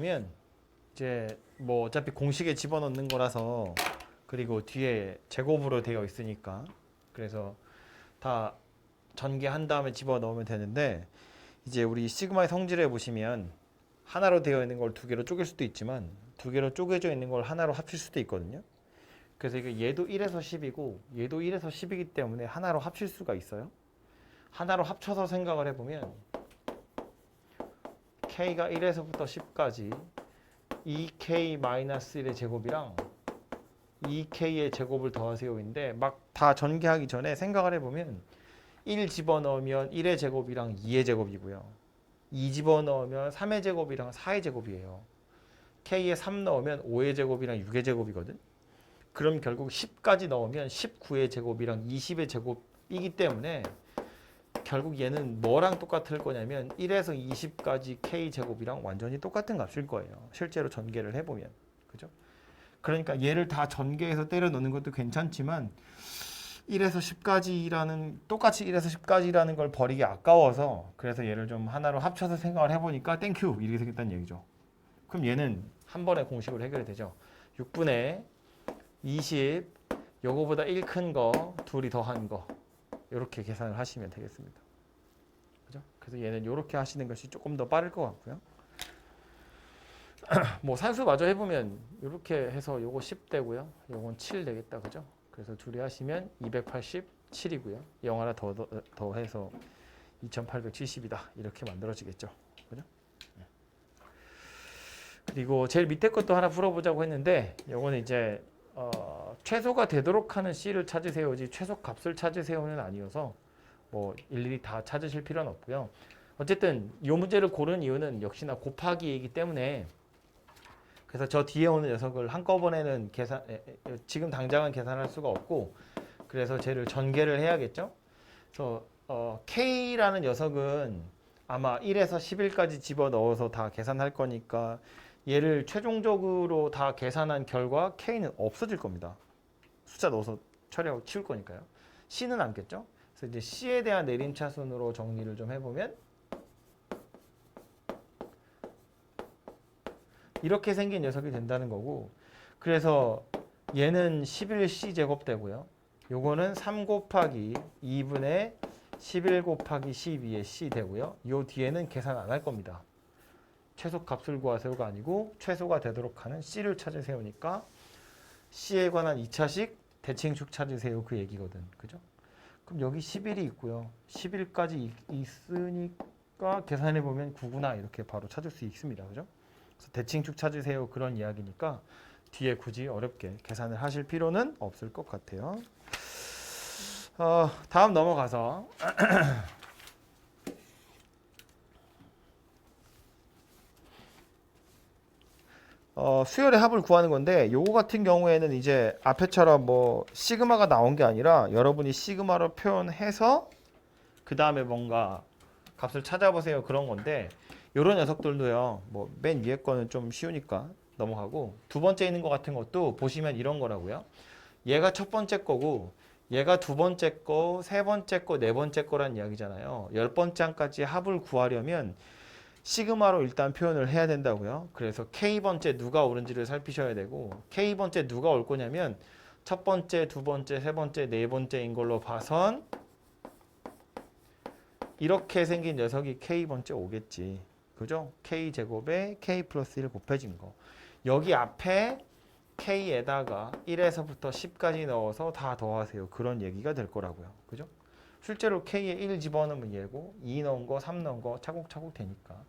보면 이제 뭐 어차피 공식에 집어넣는 거라서 그리고 뒤에 제곱으로 되어 있으니까 그래서 다 전개한 다음에 집어넣으면 되는데 이제 우리 시그마의 성질에 보시면 하나로 되어 있는 걸 두 개로 쪼갤 수도 있지만 두 개로 쪼개져 있는 걸 하나로 합칠 수도 있거든요. 그래서 이게 얘도 1에서 10이고 얘도 1에서 10이기 때문에 하나로 합칠 수가 있어요. 하나로 합쳐서 생각을 해보면 k가 1에서부터 10까지 2k-1의 제곱이랑 2k의 제곱을 더하세요인데 막 다 전개하기 전에 생각을 해보면 1 집어넣으면 1의 제곱이랑 2의 제곱이고요. 2 집어넣으면 3의 제곱이랑 4의 제곱이에요. k에 3 넣으면 5의 제곱이랑 6의 제곱이거든. 그럼 결국 10까지 넣으면 19의 제곱이랑 20의 제곱이기 때문에 결국 얘는 뭐랑 똑같을 거냐면 1에서 20까지 k제곱이랑 완전히 똑같은 값일 거예요. 실제로 전개를 해보면. 그죠? 그러니까 얘를 다 전개해서 때려 넣는 것도 괜찮지만 1에서 10까지라는 똑같이 1에서 10까지라는 걸 버리기 아까워서 그래서 얘를 좀 하나로 합쳐서 생각을 해보니까 땡큐 이렇게 생겼다는 얘기죠. 그럼 얘는 한 번에 공식으로 해결이 되죠. 6분의 20 요거보다 1 큰 거 둘이 더한 거 이렇게 계산을 하시면 되겠습니다. 그죠? 그래서 얘는 이렇게 하시는 것이 조금 더 빠를 것 같고요. 뭐 산수 마저 해보면 이렇게 해서 요거 10 되고요. 요건 7 되겠다. 그죠? 그래서 둘이 하시면 287이고요. 0 하나 더 해서 2870이다. 이렇게 만들어지겠죠. 그죠? 그리고 제일 밑에 것도 하나 풀어보자고 했는데 요거는 이제 최소가 되도록 하는 C를 찾으세요지 최소 값을 찾으세요는 아니어서 뭐 일일이 다 찾으실 필요는 없고요. 어쨌든 이 문제를 고른 이유는 역시나 곱하기이기 때문에 그래서 저 뒤에 오는 녀석을 한꺼번에는 지금 당장은 계산할 수가 없고 그래서 쟤를 전개를 해야겠죠. 그래서 K라는 녀석은 아마 1에서 11까지 집어넣어서 다 계산할 거니까 얘를 최종적으로 다 계산한 결과 K는 없어질 겁니다. 숫자 넣어서 처리하고 치울 거니까요. C는 남겠죠. 그래서 이제 C에 대한 내림차순으로 정리를 좀 해보면 이렇게 생긴 녀석이 된다는 거고 그래서 얘는 11C 제곱 되고요. 요거는 3 곱하기 2분의 11 곱하기 12의 C 되고요. 요 뒤에는 계산 안 할 겁니다. 최소 값을 구하세요가 아니고 최소가 되도록 하는 C를 찾으세요니까 C에 관한 2차식 대칭축 찾으세요 그 얘기거든. 그죠? 그럼 여기 11이 있고요. 11까지 있으니까 계산해 보면 9구나 이렇게 바로 찾을 수 있습니다. 그죠? 그래서 대칭축 찾으세요 그런 이야기니까 뒤에 굳이 어렵게 계산을 하실 필요는 없을 것 같아요. 다음 넘어가서 수열의 합을 구하는 건데 요거 같은 경우에는 이제 앞에처럼 뭐 시그마가 나온 게 아니라 여러분이 시그마로 표현해서 그 다음에 뭔가 값을 찾아보세요 그런 건데 요런 녀석들도요 뭐 맨 위에 거는 좀 쉬우니까 넘어가고 두 번째 있는 것 같은 것도 보시면 이런 거라고요. 얘가 첫 번째 거고 얘가 두 번째 거, 세 번째 거, 네 번째 거란 이야기잖아요. 10번째까지 합을 구하려면 시그마로 일단 표현을 해야 된다고요. 그래서 K번째 누가 오는지를 살피셔야 되고 K번째 누가 올 거냐면 첫 번째, 두 번째, 세 번째, 네 번째인 걸로 봐선 이렇게 생긴 녀석이 K번째 오겠지. 그죠? K제곱에 K 플러스 1 곱해진 거. 여기 앞에 K에다가 1에서부터 10까지 넣어서 다 더하세요. 그런 얘기가 될 거라고요. 그죠? 실제로 K에 1 집어넣으면 얘고 2 넣은 거, 3 넣은 거 차곡차곡 되니까.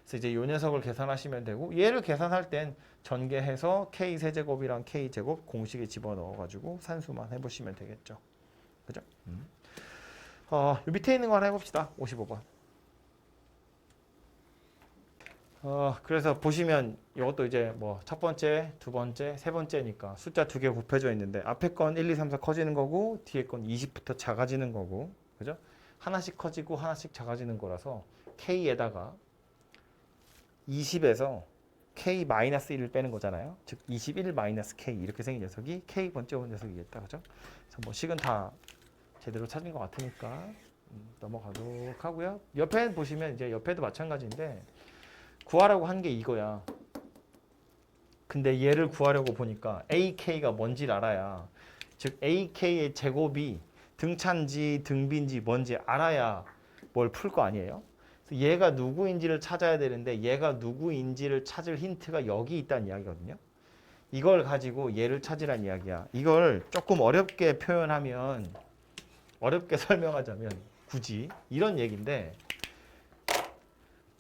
그래서 이제 요 녀석을 계산하시면 되고 얘를 계산할 땐 전개해서 K 세제곱이랑 K 제곱 공식에 집어넣어 가지고 산수만 해보시면 되겠죠. 그죠? 요 밑에 있는 거 하나 해봅시다. 55번. 그래서 보시면 이것도 이제 뭐 첫 번째, 두 번째, 세 번째니까 숫자 두 개 곱해져 있는데 앞에 건 1, 2, 3, 4 커지는 거고 뒤에 건 20부터 작아지는 거고 그죠? 하나씩 커지고 하나씩 작아지는 거라서 K에다가 20에서 K-1을 빼는 거잖아요. 즉 21-K 이렇게 생긴 녀석이 K번째 온 녀석이겠다. 그죠? 그래서 뭐 식은 다 제대로 찾은 것 같으니까 넘어가도록 하고요. 옆에 보시면 이제 옆에도 마찬가지인데 구하라고 한 게 이거야. 근데 얘를 구하려고 보니까 ak가 뭔지를 알아야, 즉 ak의 제곱이 등차인지 등비인지 뭔지 알아야 뭘 풀 거 아니에요. 그래서 얘가 누구인지를 찾아야 되는데 얘가 누구인지를 찾을 힌트가 여기 있다는 이야기거든요. 이걸 가지고 얘를 찾으란 이야기야. 이걸 조금 어렵게 표현하면, 어렵게 설명하자면 굳이 이런 얘기인데,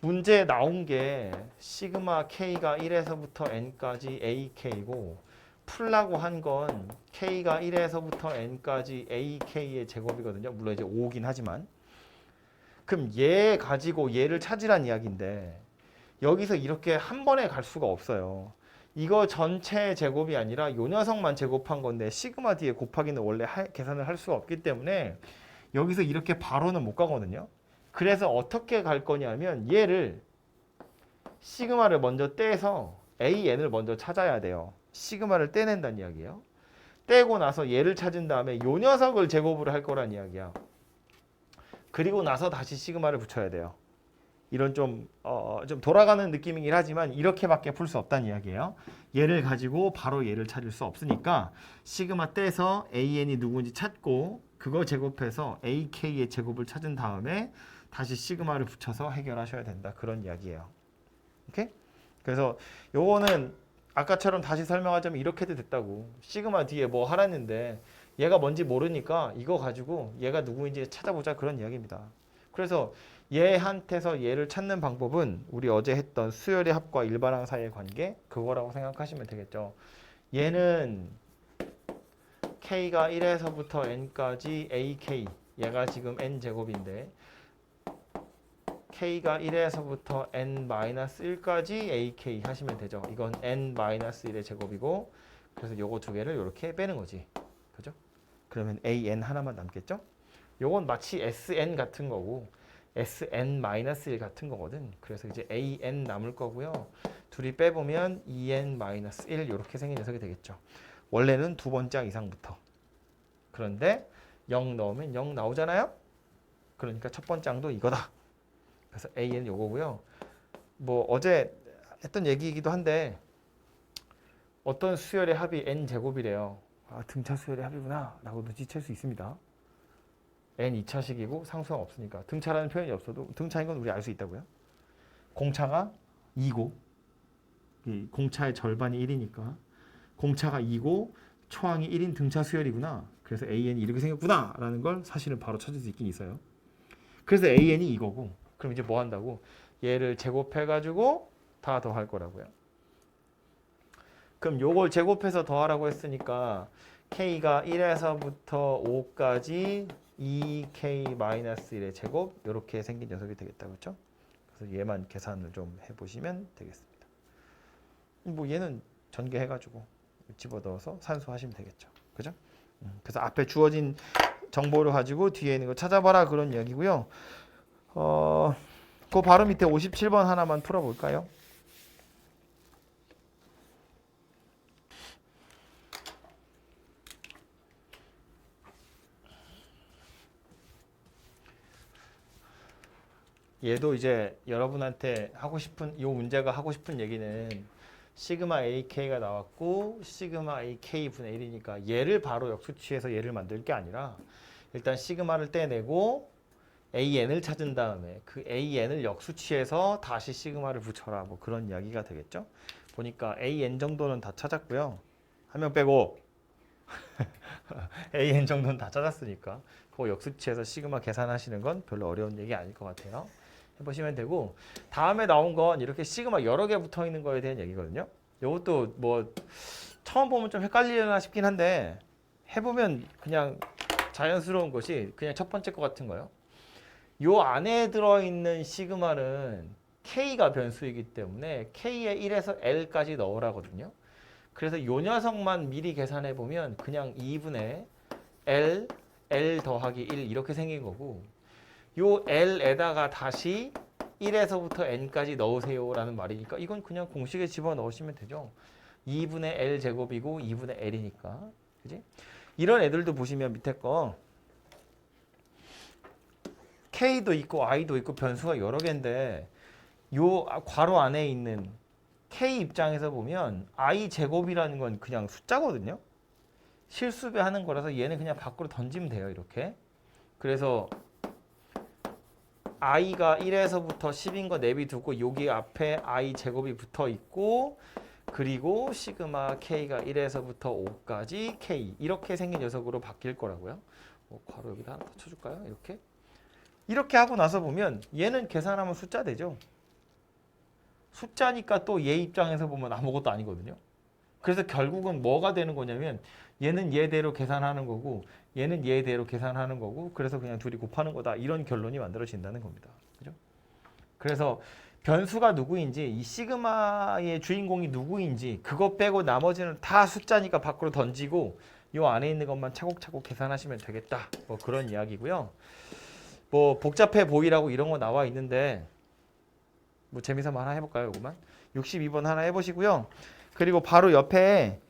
문제에 나온 게 시그마 k가 1에서부터 n까지 ak고, 풀라고 한 건 k가 1에서부터 n까지 ak의 제곱이거든요. 물론 이제 5긴 하지만. 그럼 얘 가지고 얘를 찾으란 이야기인데, 여기서 이렇게 한 번에 갈 수가 없어요. 이거 전체 제곱이 아니라 요 녀석만 제곱한 건데 시그마 뒤에 곱하기는 원래 계산을 할 수가 없기 때문에 여기서 이렇게 바로는 못 가거든요. 그래서 어떻게 갈 거냐면 얘를, 시그마를 먼저 떼서 an을 먼저 찾아야 돼요. 시그마를 떼낸다는 이야기예요. 떼고 나서 얘를 찾은 다음에 요 녀석을 제곱으로 할 거란 이야기야. 그리고 나서 다시 시그마를 붙여야 돼요. 이런 좀 돌아가는 느낌이긴 하지만 이렇게밖에 풀 수 없다는 이야기예요. 얘를 가지고 바로 얘를 찾을 수 없으니까 시그마 떼서 an이 누군지 찾고 그거 제곱해서 ak의 제곱을 찾은 다음에 다시 시그마를 붙여서 해결하셔야 된다. 그런 이야기예요. 오케이? 그래서 요거는 아까처럼 다시 설명하자면 이렇게도 됐다고. 시그마 뒤에 뭐 하라는데 얘가 뭔지 모르니까 이거 가지고 얘가 누구인지 찾아보자, 그런 이야기입니다. 그래서 얘한테서 얘를 찾는 방법은 우리 어제 했던 수열의 합과 일반항 사이의 관계, 그거라고 생각하시면 되겠죠. 얘는 k가 1에서부터 n까지 ak, 얘가 지금 n제곱인데 k가 1에서부터 n-1까지 ak 하시면 되죠. 이건 n-1의 제곱이고, 그래서 요거 두 개를 이렇게 빼는 거지. 그죠? 그러면 an 하나만 남겠죠? 요건 마치 sn 같은 거고 sn-1 같은 거거든. 그래서 이제 an 남을 거고요. 둘이 빼보면 2n-1 이렇게 생긴 녀석이 되겠죠. 원래는 두 번째 이상부터. 그런데 0 넣으면 0 나오잖아요. 그러니까 첫 번째 항도 이거다. 그래서 an 요거고요. 뭐 어제 했던 얘기이기도 한데 어떤 수열의 합이 n제곱이래요. 아, 등차 수열의 합이구나 라고 눈치챌 수 있습니다. n 2차식이고 상수가 없으니까. 등차라는 표현이 없어도 등차인 건 우리 알 수 있다고요. 공차가 2고, 공차의 절반이 1이니까 공차가 2고 초항이 1인 등차 수열이구나. 그래서 an이 이렇게 생겼구나 라는 걸 사실은 바로 찾을 수 있긴 있어요. 그래서 an이 이거고, 그럼 이제 뭐 한다고? 얘를 제곱해가지고 다 더할 거라고요. 그럼 요걸 제곱해서 더하라고 했으니까 k가 1에서부터 5까지 2k-1의 제곱, 이렇게 생긴 녀석이 되겠다. 그렇죠? 그래서 얘만 계산을 좀 해보시면 되겠습니다. 뭐 얘는 전개해가지고 집어넣어서 산수하시면 되겠죠. 그죠? 그래서 앞에 주어진 정보를 가지고 뒤에 있는 거 찾아봐라, 그런 이야기고요. 그 바로 밑에 57번 하나만 풀어볼까요? 얘도 이제 여러분한테 하고 싶은, 이 문제가 하고 싶은 얘기는 시그마 ak가 나왔고 시그마 ak 분의 1이니까 얘를 바로 역수취해서 얘를 만들 게 아니라 일단 시그마를 떼내고 an을 찾은 다음에 그 an을 역수취해서 다시 시그마를 붙여라, 뭐 그런 이야기가 되겠죠. 보니까 an 정도는 다 찾았고요. 한 명 빼고 an 정도는 다 찾았으니까 그거 역수취해서 시그마 계산하시는 건 별로 어려운 얘기 아닐 것 같아요. 해보시면 되고, 다음에 나온 건 이렇게 시그마 여러 개 붙어 있는 거에 대한 얘기거든요. 이것도 뭐 처음 보면 좀 헷갈리려나 싶긴 한데 해보면 그냥 자연스러운 것이 그냥 첫 번째 거 같은 거예요. 요 안에 들어있는 시그마는 k가 변수이기 때문에 k의 1에서 l까지 넣으라거든요. 그래서 요 녀석만 미리 계산해 보면 그냥 2분의 l 더하기 1 이렇게 생긴 거고, 요 l에다가 다시 1에서부터 n까지 넣으세요 라는 말이니까 이건 그냥 공식에 집어넣으시면 되죠. 2분의 l 제곱이고 2분의 l이니까. 그지? 이런 애들도 보시면 밑에 거 k도 있고 i도 있고 변수가 여러 개인데 요 괄호 안에 있는 K 입장에서 보면 I 제곱이라는 건 그냥 숫자거든요. 실수배 하는 거라서 얘는 그냥 밖으로 던지면 돼요. 이렇게. 그래서 i가 1에서부터 10인 거 내비두고 여기 앞에 i 제곱이 붙어 있고 그리고 시그마 k가 1에서부터 5까지 k 이렇게 생긴 녀석으로 바뀔 거라고요. 괄호 여기다 하나 더 쳐줄까요? 이렇게 하고 나서 보면 얘는 계산하면 숫자 되죠. 숫자니까 또 얘 입장에서 보면 아무것도 아니거든요. 그래서 결국은 뭐가 되는 거냐면 얘는 얘대로 계산하는 거고 얘는 얘대로 계산하는 거고 그래서 그냥 둘이 곱하는 거다. 이런 결론이 만들어진다는 겁니다. 그죠? 그래서 변수가 누구인지 이 시그마의 주인공이 누구인지 그거 빼고 나머지는 다 숫자니까 밖으로 던지고 요 안에 있는 것만 차곡차곡 계산하시면 되겠다. 뭐 그런 이야기고요. 뭐 복잡해 보이라고 이런 거 나와 있는데 뭐 재미삼아 하나 해볼까요? 요거만 62번 하나 해보시고요. 그리고 바로 옆에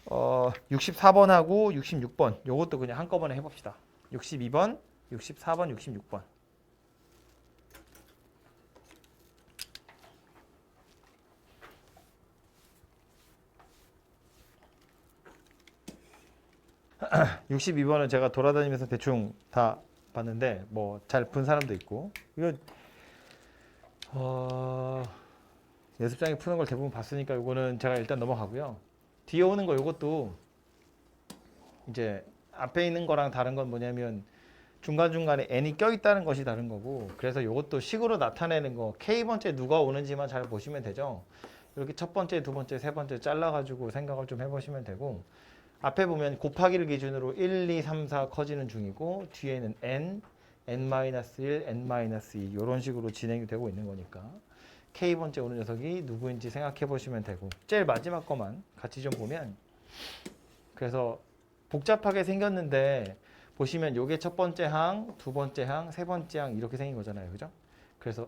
64번하고 66번 요것도 그냥 한꺼번에 해봅시다. 62번, 64번, 66번. (62번은) 제가 돌아다니면서 대충 다 봤는데 뭐 잘 푼 사람도 있고 이거 연습장에 푸는 걸 대부분 봤으니까 이거는 제가 일단 넘어가고요. 뒤에 오는 거 이것도 이제 앞에 있는 거랑 다른 건 뭐냐면 중간중간에 n이 껴있다는 것이 다른 거고 그래서 이것도 식으로 나타내는 거 k번째 누가 오는지만 잘 보시면 되죠. 이렇게 첫 번째, 두 번째, 세 번째 잘라가지고 생각을 좀 해보시면 되고 앞에 보면 곱하기를 기준으로 1, 2, 3, 4 커지는 중이고 뒤에는 n, n-1, n-2 이런 식으로 진행이 되고 있는 거니까 k번째 오는 녀석이 누구인지 생각해 보시면 되고 제일 마지막 거만 같이 좀 보면 그래서 복잡하게 생겼는데 보시면 요게 첫 번째 항, 두 번째 항, 세 번째 항 이렇게 생긴 거잖아요. 그죠? 그래서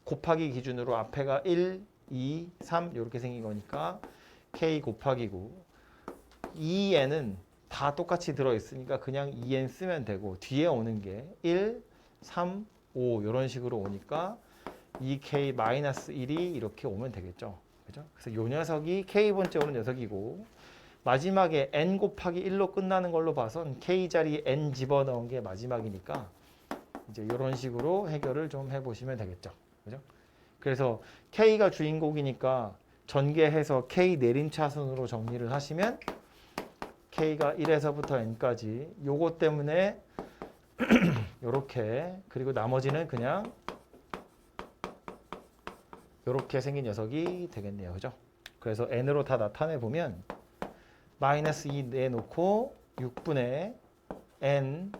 곱하기 기준으로 앞에가 1, 2, 3 이렇게 생긴 거니까 k 곱하기고 2n은 다 똑같이 들어있으니까 그냥 2n 쓰면 되고 뒤에 오는 게 1, 3, 5 이런 식으로 오니까 2k-1이 이렇게 오면 되겠죠. 그죠? 그래서 요 녀석이 k번째 오는 녀석이고 마지막에 n 곱하기 1로 끝나는 걸로 봐선 k 자리에 n 집어넣은 게 마지막이니까 이제 이런 식으로 해결을 좀 해보시면 되겠죠. 그죠? 그래서 k가 주인공이니까 전개해서 k 내림차순으로 정리를 하시면 k가 1에서부터 n까지 요거 때문에 요렇게 그리고 나머지는 그냥 요렇게 생긴 녀석이 되겠네요. 그죠? 그래서 n으로 다 나타내 보면 마이너스 2 내놓고 6분의 n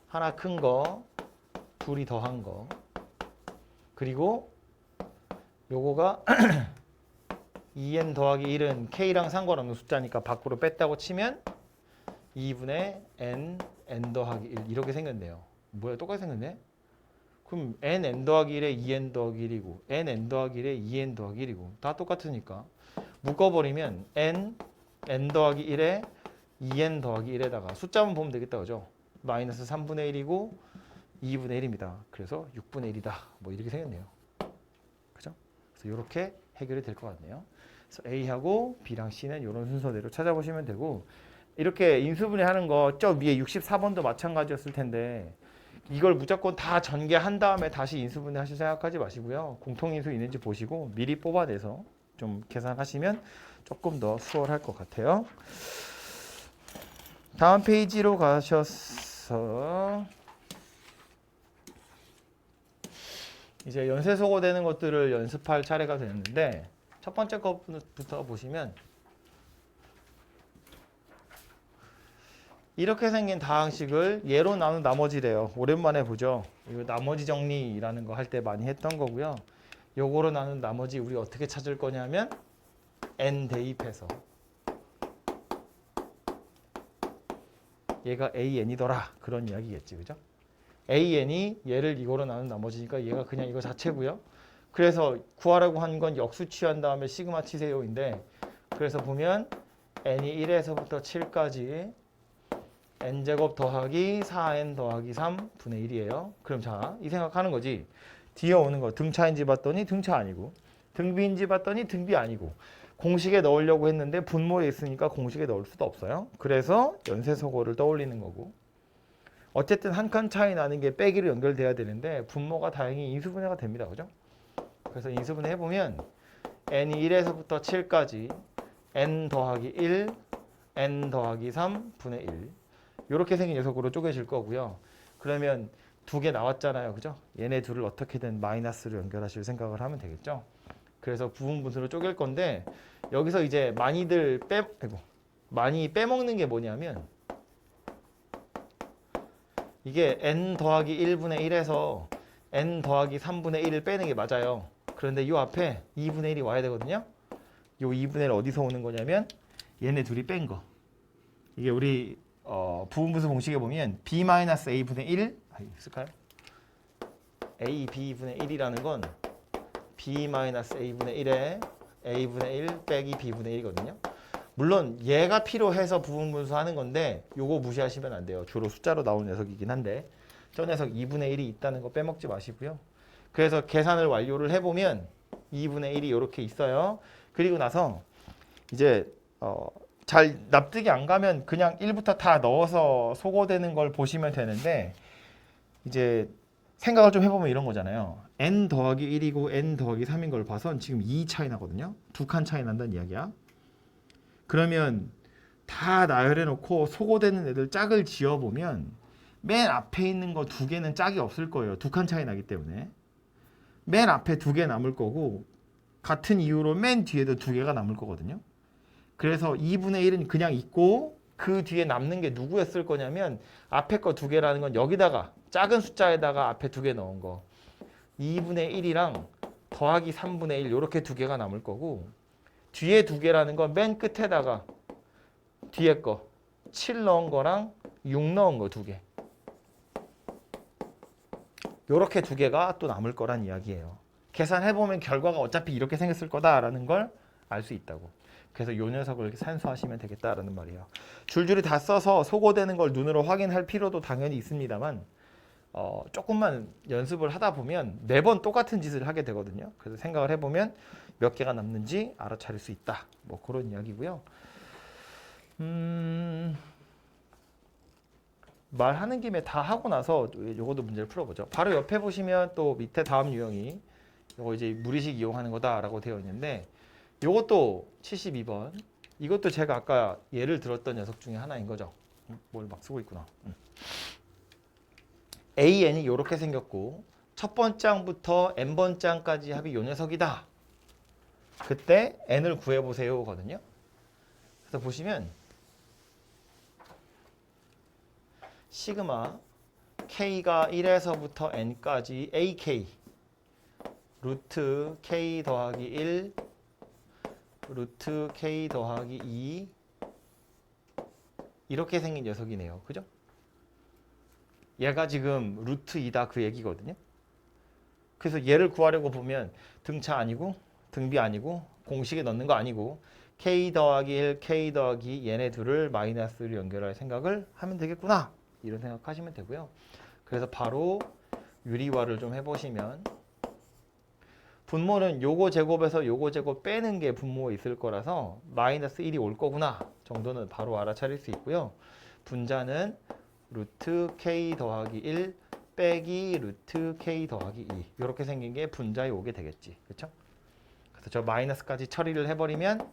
하나 큰 거 둘이 더한 거 그리고 요거가 2n 더하기 1은 k랑 상관없는 숫자니까 밖으로 뺐다고 치면 2분의 n 더하기 1 이렇게 생겼네요. 뭐야 똑같이 생겼네? 그럼 n 더하기 1에 2n 더하기 1이고 n 더하기 1에 2n 더하기 1이고 다 똑같으니까 묶어버리면 n 더하기 1에 2n 더하기 1에다가 숫자만 보면 되겠다. 그죠? 마이너스 3분의 1이고 2분의 1입니다. 그래서 6분의 1이다. 뭐 이렇게 생겼네요. 그죠? 그래서 이렇게 해결이 될 것 같네요. 그래서 A하고 B랑 C는 이런 순서대로 찾아보시면 되고 이렇게 인수분해하는 거 저 위에 64번도 마찬가지였을 텐데 이걸 무조건 다 전개한 다음에 다시 인수분해 하실 생각하지 마시고요. 공통인수 있는지 보시고 미리 뽑아내서 좀 계산하시면 조금 더 수월할 것 같아요. 다음 페이지로 가셔서 이제 연쇄소거 되는 것들을 연습할 차례가 됐는데 첫 번째 것부터 보시면 이렇게 생긴 다항식을 예로 나눈 나머지래요. 오랜만에 보죠. 이거 나머지 정리라는 거 할 때 많이 했던 거고요. 요거로 나눈 나머지 우리 어떻게 찾을 거냐면 n 대입해서 얘가 an이더라 그런 이야기겠지. 그죠? an이 얘를 이거로 나눈 나머지니까 얘가 그냥 이거 자체고요. 그래서 구하라고 한 건 역수 취한 다음에 시그마 치세요인데 그래서 보면 n이 1에서부터 7까지 n제곱 더하기 4n 더하기 3분의 1이에요. 그럼 자, 이 생각하는 거지. 뒤에 오는 거 등차인지 봤더니 등차 아니고 등비인지 봤더니 등비 아니고 공식에 넣으려고 했는데 분모에 있으니까 공식에 넣을 수도 없어요. 그래서 연쇄소거를 떠올리는 거고 어쨌든 한 칸 차이 나는 게 빼기로 연결돼야 되는데 분모가 다행히 인수분해가 됩니다. 그죠? 그래서 인수분해 해보면 n이 1에서부터 7까지 n 더하기 1, n 더하기 3 분의 1 이렇게 생긴 녀석으로 쪼개질 거고요. 그러면 두 개 나왔잖아요. 그죠? 얘네 둘을 어떻게든 마이너스로 연결하실 생각을 하면 되겠죠. 그래서 부분분수로 쪼갤 건데 여기서 이제 많이 빼먹는 게 뭐냐면 이게 n 더하기 1분의 1에서 n 더하기 3분의 1을 빼는 게 맞아요. 그런데 이 앞에 2분의 1이 와야 되거든요. 이 2분의 1 어디서 오는 거냐면 얘네 둘이 뺀 거. 이게 우리 부분분수 공식에 보면 b-a분의 1 있을까요? a b분의 1이라는 건 b-a분의 1에 a분의 1 빼기 b분의 1이거든요. 물론 얘가 필요해서 부분분수 하는 건데 요거 무시하시면 안 돼요. 주로 숫자로 나오는 녀석이긴 한데 저 녀석 2분의 1이 있다는 거 빼먹지 마시고요. 그래서 계산을 완료를 해보면 2분의 1이 이렇게 있어요. 그리고 나서 이제 잘 납득이 안 가면 그냥 1부터 다 넣어서 소거되는 걸 보시면 되는데 이제 생각을 좀 해보면 이런 거잖아요. n 더하기 1이고 n 더하기 3인 걸 봐선 지금 2 차이 나거든요. 두 칸 차이 난다는 이야기야. 그러면 다 나열해 놓고 소거되는 애들 짝을 지어보면 맨 앞에 있는 거 두 개는 짝이 없을 거예요. 두 칸 차이 나기 때문에. 맨 앞에 두 개 남을 거고 같은 이유로 맨 뒤에도 두 개가 남을 거거든요. 그래서 2분의 1은 그냥 있고 그 뒤에 남는 게 누구였을 거냐면 앞에 거 두 개라는 건 여기다가 작은 숫자에다가 앞에 두 개 넣은 거 2분의 1이랑 더하기 3분의 1 이렇게 두 개가 남을 거고 뒤에 두 개라는 건 맨 끝에다가 뒤에 거 7 넣은 거랑 6 넣은 거 두 개 이렇게 두 개가 또 남을 거란 이야기예요. 계산해보면 결과가 어차피 이렇게 생겼을 거다라는 걸 알 수 있다고. 그래서 요 녀석을 산수하시면 되겠다라는 말이에요. 줄줄이 다 써서 소거되는 걸 눈으로 확인할 필요도 당연히 있습니다만 조금만 연습을 하다 보면 매번 똑같은 짓을 하게 되거든요. 그래서 생각을 해보면 몇 개가 남는지 알아차릴 수 있다. 뭐 그런 이야기고요. 말하는 김에 다 하고 나서 요것도 문제를 풀어보죠. 바로 옆에 보시면 또 밑에 다음 유형이 요거 이제 무리식 이용하는 거다라고 되어 있는데 요것도 72번. 이것도 제가 아까 예를 들었던 녀석 중에 하나인 거죠. 뭘 막 쓰고 있구나. AN이 이렇게 생겼고 첫 번장부터 n번장까지 합이 요 녀석이다. 그때 n을 구해보세요거든요. 그래서 보시면 시그마 k가 1에서부터 n까지 ak 루트 k 더하기 1 루트 k 더하기 2 이렇게 생긴 녀석이네요. 그죠? 얘가 지금 루트 2다 그 얘기거든요. 그래서 얘를 구하려고 보면 등차 아니고 등비 아니고 공식에 넣는 거 아니고 k 더하기 1, k 더하기 얘네 둘을 마이너스로 연결할 생각을 하면 되겠구나. 이런 생각하시면 되고요. 그래서 바로 유리화를 좀 해보시면 분모는 요거 제곱에서 요거 제곱 빼는 게 분모에 있을 거라서 마이너스 1이 올 거구나 정도는 바로 알아차릴 수 있고요. 분자는 루트 k 더하기 1 빼기 루트 k 더하기 2 이렇게 생긴 게 분자에 오게 되겠지. 그렇죠? 그래서 저 마이너스까지 처리를 해버리면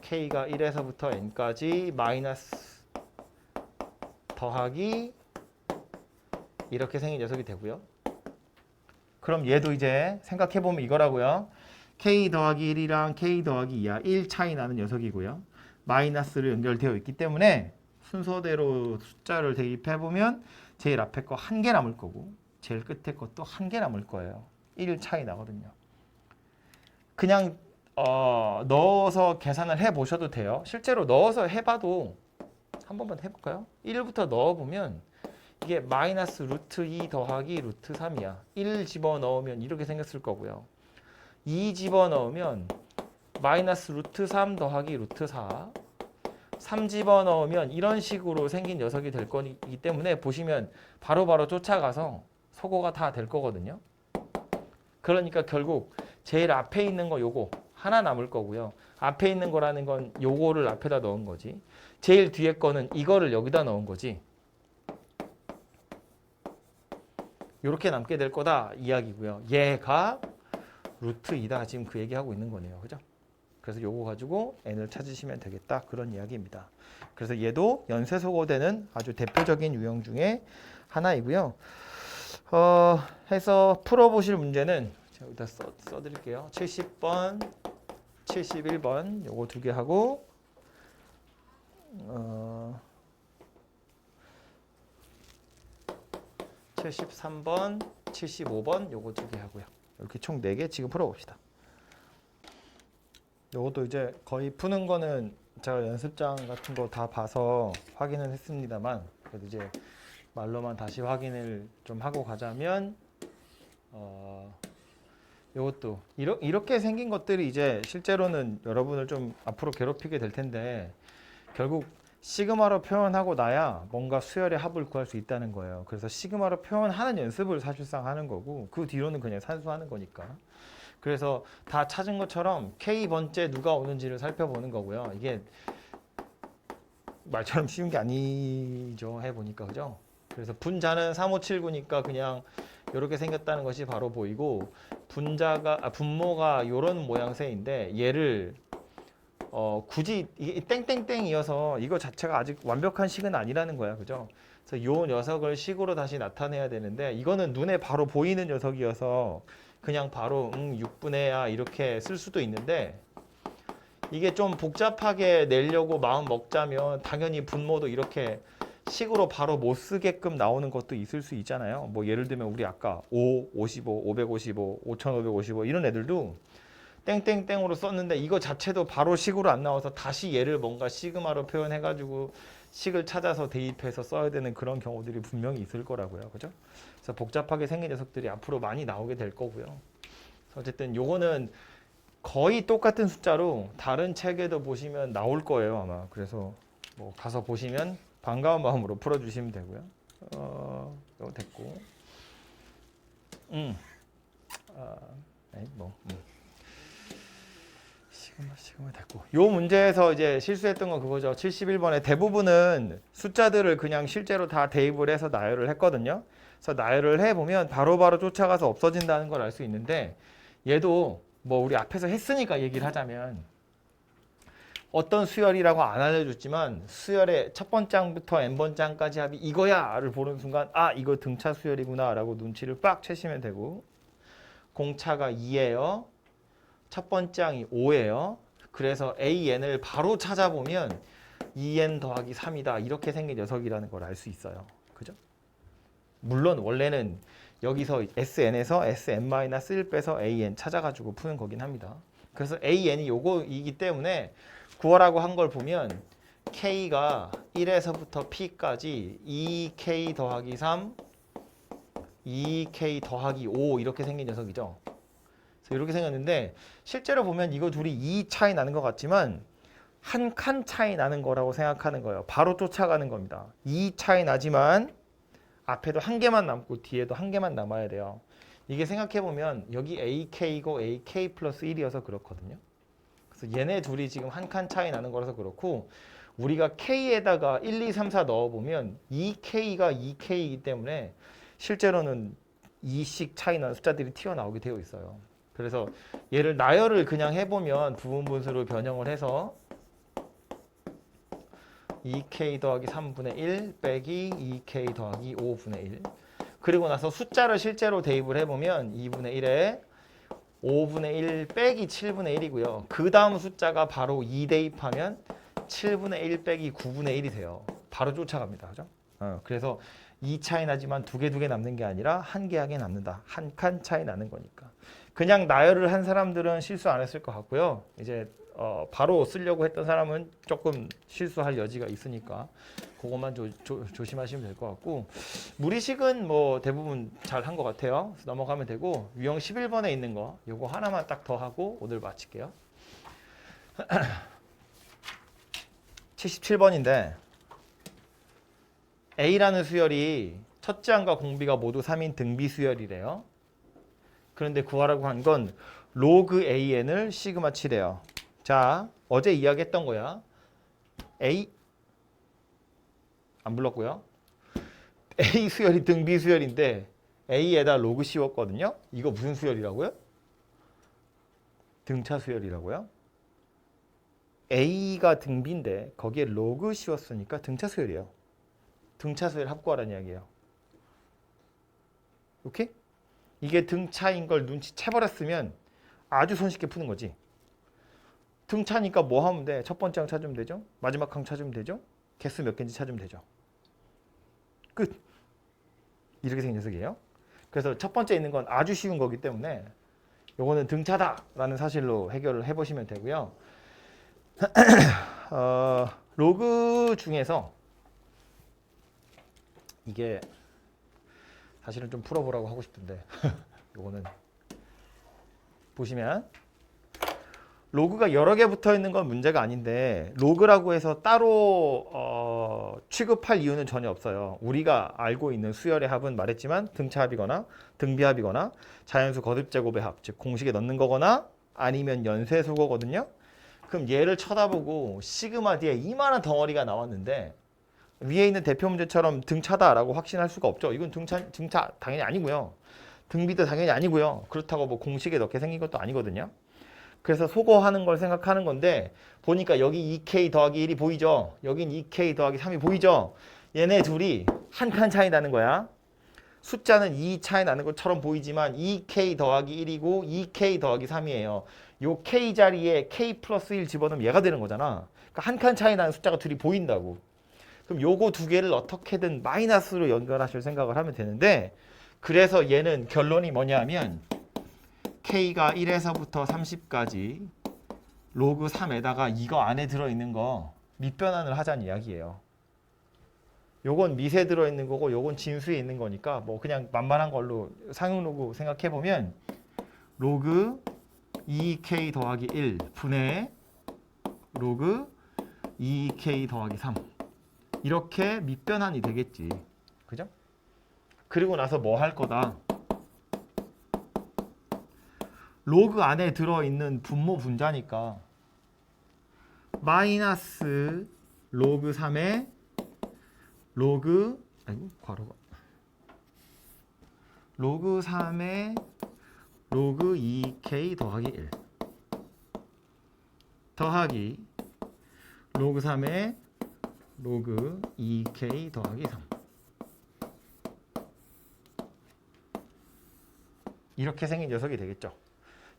k가 1에서부터 n까지 마이너스 더하기 이렇게 생긴 녀석이 되고요. 그럼 얘도 이제 생각해보면 이거라고요. k 더하기 1이랑 k 더하기 2야 1 차이 나는 녀석이고요. 마이너스로 연결되어 있기 때문에 순서대로 숫자를 대입해보면 제일 앞에 거 한 개 남을 거고 제일 끝에 것도 한 개 남을 거예요. 1 차이 나거든요. 그냥 넣어서 계산을 해보셔도 돼요. 실제로 넣어서 해봐도 한 번만 해볼까요? 1부터 넣어보면 이게 마이너스 루트 2 더하기 루트 3이야. 1 집어넣으면 이렇게 생겼을 거고요. 2 집어넣으면 마이너스 루트 3 더하기 루트 4 3 집어넣으면 이런 식으로 생긴 녀석이 될 거기 때문에 보시면 바로바로 쫓아가서 소거가 다 될 거거든요. 그러니까 결국 제일 앞에 있는 거 요거 하나 남을 거고요. 앞에 있는 거라는 건 요거를 앞에다 넣은 거지. 제일 뒤에 거는 이거를 여기다 넣은 거지. 요렇게 남게 될 거다 이야기고요. 얘가 루트 2다. 지금 그 얘기하고 있는 거네요. 그죠? 그래서 요거 가지고 n을 찾으시면 되겠다. 그런 이야기입니다. 그래서 얘도 연쇄소거되는 아주 대표적인 유형 중에 하나이고요. 해서 풀어보실 문제는 제가 여기다 써드릴게요. 70번, 71번 요거 두 개 하고 73번, 75번 요거 두 개 하고요. 이렇게 총 4개 지금 풀어봅시다. 요것도 이제 거의 푸는 거는 제가 연습장 같은 거 다 봐서 확인은 했습니다만 그래도 이제 말로만 다시 확인을 좀 하고 가자면 요것도 이렇게 생긴 것들이 이제 실제로는 여러분을 좀 앞으로 괴롭히게 될 텐데 결국 시그마로 표현하고 나야 뭔가 수열의 합을 구할 수 있다는 거예요. 그래서 시그마로 표현하는 연습을 사실상 하는 거고 그 뒤로는 그냥 산수하는 거니까. 그래서 다 찾은 것처럼 K번째 누가 오는지를 살펴보는 거고요. 이게 말처럼 쉬운 게 아니죠. 해보니까 그죠? 그래서 분자는 3579니까 그냥 이렇게 생겼다는 것이 바로 보이고 분모가 이런 모양새인데 얘를 굳이 이게 땡땡땡이어서 이거 자체가 아직 완벽한 식은 아니라는 거야. 그죠? 그래서 요 녀석을 식으로 다시 나타내야 되는데 이거는 눈에 바로 보이는 녀석이어서 그냥 바로 6분의 야 이렇게 쓸 수도 있는데 이게 좀 복잡하게 내려고 마음 먹자면 당연히 분모도 이렇게 식으로 바로 못 쓰게끔 나오는 것도 있을 수 있잖아요. 뭐 예를 들면 우리 아까 5, 55, 555, 5555 이런 애들도 땡땡땡으로 썼는데 이거 자체도 바로 식으로 안 나와서 다시 얘를 뭔가 시그마로 표현해가지고 식을 찾아서 대입해서 써야 되는 그런 경우들이 분명히 있을 거라고요. 그죠? 그래서 복잡하게 생긴 녀석들이 앞으로 많이 나오게 될 거고요. 어쨌든 요거는 거의 똑같은 숫자로 다른 책에도 보시면 나올 거예요. 아마. 그래서 뭐 가서 보시면 반가운 마음으로 풀어주시면 되고요. 이거 됐고. 시그마 됐고. 요 문제에서 이제 실수했던 건 그거죠. 71번에 대부분은 숫자들을 그냥 실제로 다 대입을 해서 나열을 했거든요. 그래서 나열을 해보면 바로바로 쫓아가서 없어진다는 걸 알 수 있는데 얘도 뭐 우리 앞에서 했으니까 얘기를 하자면 어떤 수열이라고 안 알려줬지만 수열의 첫 번장부터 n번장까지 합이 이거야를 보는 순간 아 이거 등차 수열이구나 라고 눈치를 빡 채시면 되고 공차가 2예요. 첫 번장이 5예요. 그래서 AN을 바로 찾아보면 2N 더하기 3이다. 이렇게 생긴 녀석이라는 걸 알 수 있어요. 그죠? 물론 원래는 여기서 SN에서 SN-1 빼서 AN 찾아가지고 푸는 거긴 합니다. 그래서 AN이 요거이기 때문에 구하라고 한 걸 보면 K가 1에서부터 P까지 2K 더하기 3, 2K 더하기 5 이렇게 생긴 녀석이죠. 그래서 이렇게 생겼는데 실제로 보면 이거 둘이 2 차이 나는 것 같지만 한 칸 차이 나는 거라고 생각하는 거예요. 바로 쫓아가는 겁니다. 2 차이 나지만 앞에도 한 개만 남고 뒤에도 한 개만 남아야 돼요. 이게 생각해보면 여기 AK이고 AK 플러스 1이어서 그렇거든요. 그래서 얘네 둘이 지금 한 칸 차이 나는 거라서 그렇고 우리가 K에다가 1, 2, 3, 4 넣어보면 2K가 2K이기 때문에 실제로는 2씩 차이 나는 숫자들이 튀어나오게 되어 있어요. 그래서 얘를 나열을 그냥 해보면 부분 분수로 변형을 해서 2K 더하기 3분의 1 빼기 2K 더하기 5분의 1 그리고 나서 숫자를 실제로 대입을 해보면 2분의 1에 5분의 1 빼기 7분의 1이고요. 그 다음 숫자가 바로 2 대입하면 7분의 1 빼기 9분의 1이 돼요. 바로 쫓아갑니다. 그죠? 그래서 2 차이 나지만 두 개 남는 게 아니라 한 개 남는다. 한 칸 차이 나는 거니까. 그냥 나열을 한 사람들은 실수 안 했을 것 같고요. 이제 바로 쓰려고 했던 사람은 조금 실수할 여지가 있으니까 그것만 조심하시면 될 것 같고 무리식은 뭐 대부분 잘 한 것 같아요. 그래서 넘어가면 되고 유형 11번에 있는 거 요거 하나만 딱 더 하고 오늘 마칠게요. 77번인데 A라는 수열이 첫째 항과 공비가 모두 3인 등비 수열이래요. 그런데 구하라고 한 건 로그 AN을 시그마 치래요. 자, 어제 이야기했던 거야. A 안 불렀고요. A 수열이 등비 수열인데 A에다 로그 씌웠거든요. 이거 무슨 수열이라고요? 등차 수열이라고요? A가 등비인데 거기에 로그 씌웠으니까 등차 수열이에요. 등차 수열 합구하라는 이야기예요. 오케이? 이게 등차인 걸 눈치채버렸으면 아주 손쉽게 푸는 거지. 등차니까 뭐 하면 돼? 첫 번째 항 찾으면 되죠? 마지막 항 찾으면 되죠? 개수 몇 개인지 찾으면 되죠. 끝. 이렇게 생긴 녀석이에요. 그래서 첫 번째 있는 건 아주 쉬운 거기 때문에 요거는 등차다라는 사실로 해결을 해보시면 되고요. 로그 중에서 이게 사실은 좀 풀어보라고 하고 싶은데 요거는 보시면 로그가 여러 개 붙어 있는 건 문제가 아닌데 로그라고 해서 따로 취급할 이유는 전혀 없어요. 우리가 알고 있는 수열의 합은 말했지만 등차합이거나 등비합이거나 자연수 거듭제곱의 합, 즉 공식에 넣는 거거나 아니면 연쇄수거거든요. 그럼 얘를 쳐다보고 시그마 뒤에 이만한 덩어리가 나왔는데 위에 있는 대표 문제처럼 등차다라고 확신할 수가 없죠. 이건 등차 당연히 아니고요. 등비도 당연히 아니고요. 그렇다고 뭐 공식에 넣게 생긴 것도 아니거든요. 그래서 소거하는 걸 생각하는 건데 보니까 여기 2K 더하기 1이 보이죠? 여긴 2K 더하기 3이 보이죠? 얘네 둘이 한 칸 차이 나는 거야. 숫자는 2 차이 나는 것처럼 보이지만 2K 더하기 1이고 2K 더하기 3이에요. 요 K 자리에 K 플러스 1 집어넣으면 얘가 되는 거잖아. 그러니까 한 칸 차이 나는 숫자가 둘이 보인다고. 그럼 요거 두 개를 어떻게든 마이너스로 연결하실 생각을 하면 되는데 그래서 얘는 결론이 뭐냐 하면 K가 1에서부터 30까지 로그 3에다가 이거 안에 들어있는 거 밑변환을 하자는 이야기예요. 요건 밑에 들어있는 거고 요건 진수에 있는 거니까 뭐 그냥 만만한 걸로 상용 로그 생각해보면 로그 2K 더하기 1 분의 로그 2K 더하기 3 이렇게 밑변환이 되겠지. 그죠? 그리고 나서 뭐 할 거다? 로그 안에 들어있는 분모 분자니까 마이너스 로그 3의 로그 괄호가 로그 3의 로그 2K 더하기 1 더하기 로그 3의 로그 2K 더하기 3 이렇게 생긴 녀석이 되겠죠.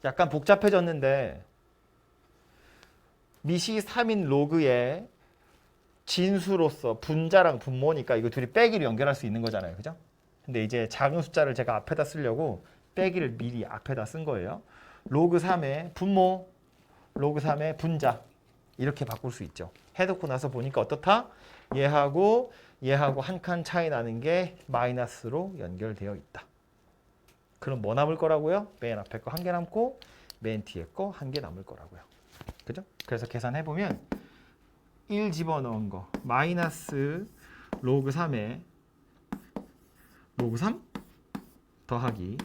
약간 복잡해졌는데 밑이 3인 로그의 진수로서 분자랑 분모니까 이거 둘이 빼기로 연결할 수 있는 거잖아요. 그죠? 근데 이제 작은 숫자를 제가 앞에다 쓰려고 빼기를 미리 앞에다 쓴 거예요. 로그 3의 분모, 로그 3의 분자 이렇게 바꿀 수 있죠. 해놓고 나서 보니까 어떻다? 얘하고 한 칸 차이 나는 게 마이너스로 연결되어 있다. 그럼 뭐 남을 거라고요? 맨 앞에 거 한 개 남고 맨 뒤에 거 한 개 남을 거라고요. 그죠? 그래서 계산해보면 1 집어넣은 거 마이너스 로그 3에 로그 3 더하기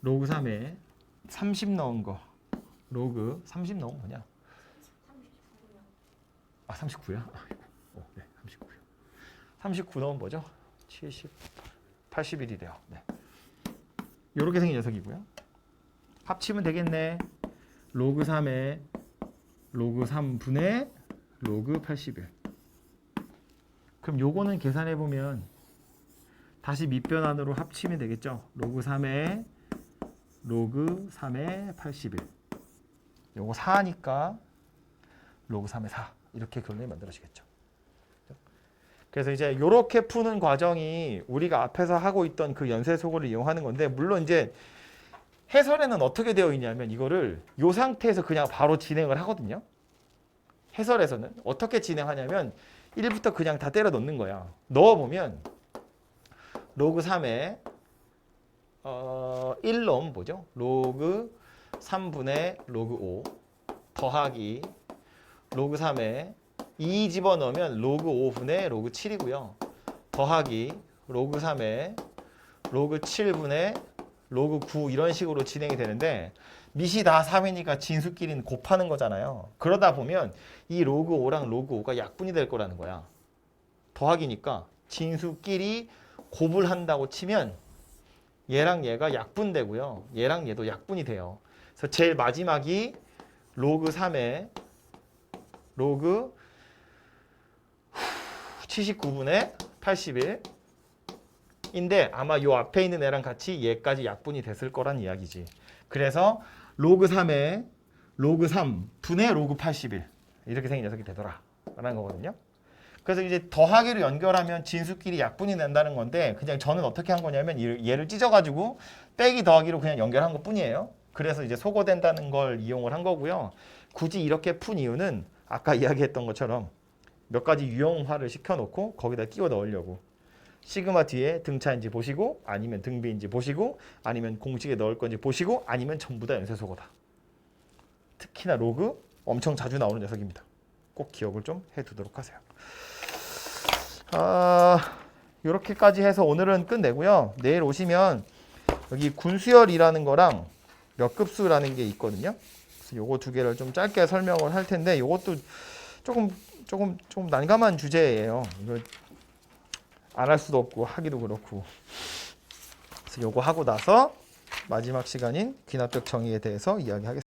로그 3에 30 넣은 거 로그 30 넣으면 뭐냐? 39야? 네, 39요. 39 넣으면 뭐죠? 70, 81이 돼요. 네. 요렇게 생긴 녀석이고요. 합치면 되겠네. 로그 3에 로그 3분의 로그 81. 그럼 요거는 계산해보면 다시 밑변환으로 합치면 되겠죠. 로그 3에 로그 3에 81. 요거 4니까 로그 3에 4. 이렇게 결론이 만들어지겠죠. 그래서 이제 이렇게 푸는 과정이 우리가 앞에서 하고 있던 그 연쇄소거를 이용하는 건데 물론 이제 해설에는 어떻게 되어 있냐면 이거를 이 상태에서 그냥 바로 진행을 하거든요. 해설에서는 어떻게 진행하냐면 1부터 그냥 다 때려 넣는 거야. 넣어보면 로그 3에 1 넣으면 뭐죠? 로그 3분의 로그 5 더하기 로그 3에 2 집어넣으면 로그 5분의 로그 7이고요. 더하기 로그 3에 로그 7분의 로그 9 이런 식으로 진행이 되는데 밑이 다 3이니까 진수끼리는 곱하는 거잖아요. 그러다 보면 이 로그 5랑 로그 5가 약분이 될 거라는 거야. 더하기니까 진수끼리 곱을 한다고 치면 얘랑 얘가 약분되고요. 얘랑 얘도 약분이 돼요. 그래서 제일 마지막이 로그 3에 로그 79분의 81인데 아마 요 앞에 있는 애랑 같이 얘까지 약분이 됐을 거란 이야기지. 그래서 로그 3에 로그 3 분의 로그 81 이렇게 생긴 녀석이 되더라 라는 거거든요. 그래서 이제 더하기로 연결하면 진수끼리 약분이 된다는 건데 그냥 저는 어떻게 한 거냐면 얘를 찢어가지고 빼기 더하기로 그냥 연결한 것 뿐이에요. 그래서 이제 소거된다는 걸 이용을 한 거고요. 굳이 이렇게 푼 이유는 아까 이야기했던 것처럼 몇 가지 유형화를 시켜놓고 거기다 끼워 넣으려고. 시그마 뒤에 등차인지 보시고 아니면 등비인지 보시고 아니면 공식에 넣을 건지 보시고 아니면 전부 다 연쇄소거다. 특히나 로그 엄청 자주 나오는 녀석입니다. 꼭 기억을 좀 해두도록 하세요. 이렇게까지 해서 오늘은 끝내고요. 내일 오시면 여기 군수열이라는 거랑 몇 급수라는 게 있거든요. 그래서 요거 두 개를 좀 짧게 설명을 할 텐데 요것도 조금 난감한 주제예요. 이거 안 할 수도 없고 하기도 그렇고. 그래서 요거 하고 나서 마지막 시간인 귀납격 정의에 대해서 이야기하겠습니다.